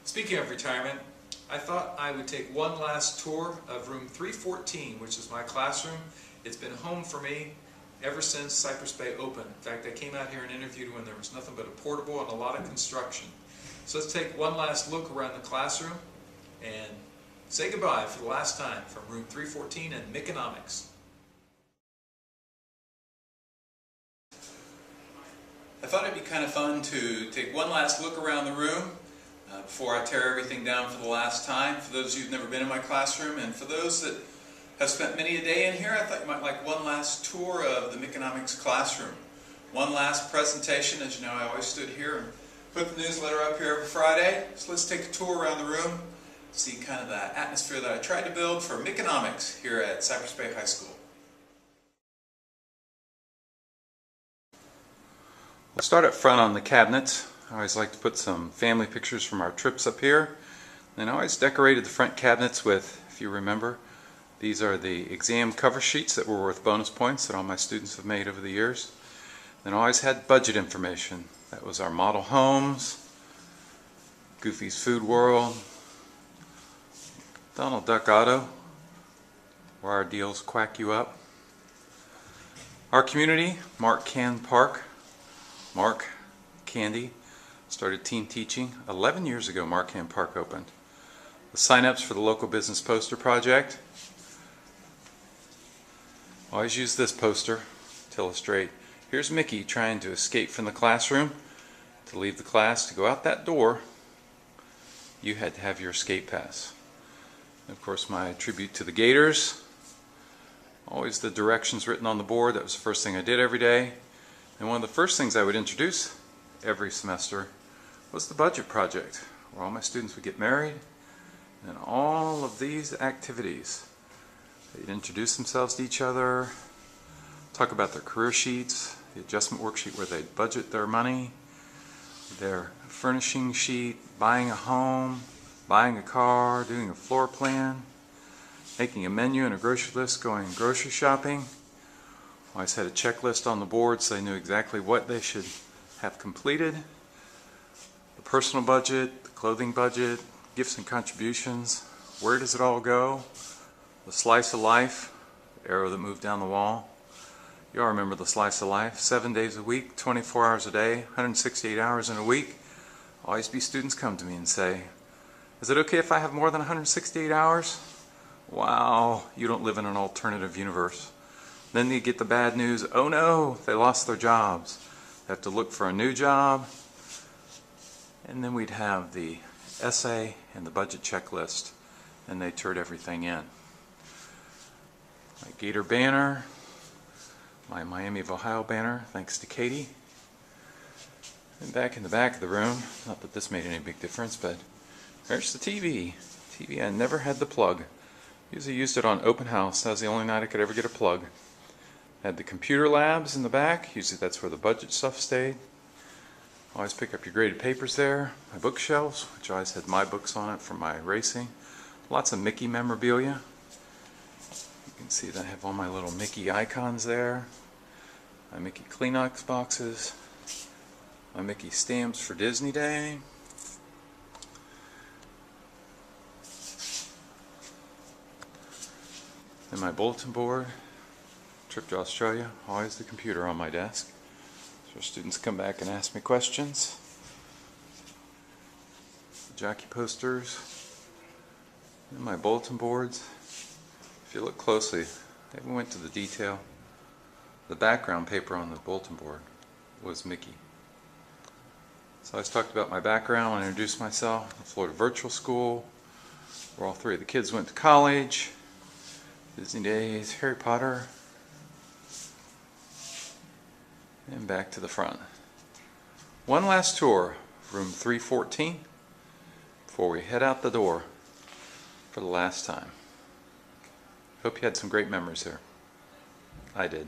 Speaking of retirement, I thought I would take one last tour of room 314, which is my classroom. It's been home for me ever since Cypress Bay opened. In fact, I came out here and interviewed when there was nothing but a portable and a lot of construction. So let's take one last look around the classroom and say goodbye for the last time from room 314 and Mickonomics. I thought it'd be kind of fun to take one last look around the room before I tear everything down for the last time. For those of you who've never been in my classroom, and for those that have spent many a day in here, I thought you might like one last tour of the Mickonomics classroom. One last presentation. As you know, I always stood here and put the newsletter up here every Friday. So let's take a tour around the room, see kind of the atmosphere that I tried to build for Mickonomics here at Cypress Bay High School. We'll start up front on the cabinets. I always like to put some family pictures from our trips up here. And I always decorated the front cabinets with, if you remember, these are the exam cover sheets that were worth bonus points that all my students have made over the years. Then I always had budget information. That was our model homes, Goofy's Food World, Donald Duck Auto, where our deals quack you up. Our community, Mark Can Park. Mark Candy started teen teaching 11 years ago. Mark Can Park opened. The sign-ups for the local business poster project. Always use this poster to illustrate. Here's Mickey trying to escape from the classroom. To leave the class, to go out that door, you had to have your escape pass. And of course, my tribute to the Gators. Always the directions written on the board. That was the first thing I did every day. And one of the first things I would introduce every semester was the budget project, where all my students would get married, and all of these activities. They'd introduce themselves to each other, talk about their career sheets, the adjustment worksheet where they'd budget their money, their furnishing sheet, buying a home, buying a car, doing a floor plan, making a menu and a grocery list, going grocery shopping. I always had a checklist on the board so they knew exactly what they should have completed. The personal budget, the clothing budget, gifts and contributions, where does it all go? The slice of life, the arrow that moved down the wall. You all remember the slice of life, 7 days a week, 24 hours a day, 168 hours in a week. Always be students come to me and say, is it okay if I have more than 168 hours? Wow, you don't live in an alternative universe. Then you get the bad news, oh no, they lost their jobs. They have to look for a new job. And then we'd have the essay and the budget checklist, and they turned everything in. My Gator banner, my Miami of Ohio banner, thanks to Katie. And back in the back of the room, not that this made any big difference, but there's the TV. TV, I never had the plug. Usually used it on open house. That was the only night I could ever get a plug. Had the computer labs in the back. Usually that's where the budget stuff stayed. Always pick up your graded papers there. My bookshelves, which always had my books on it from my racing. Lots of Mickey memorabilia. You can see that I have all my little Mickey icons there. My Mickey Kleenex boxes. My Mickey stamps for Disney Day. And my bulletin board. Trip to Australia, always the computer on my desk. So students come back and ask me questions. Jockey posters. And my bulletin boards. If you look closely, they went to the detail. The background paper on the bulletin board was Mickey. So I always talked about my background when I introduced myself. The Florida Virtual School, where all three of the kids went to college. Disney Days, Harry Potter. And back to the front. One last tour, room 314, before we head out the door for the last time. Hope you had some great memories here. I did.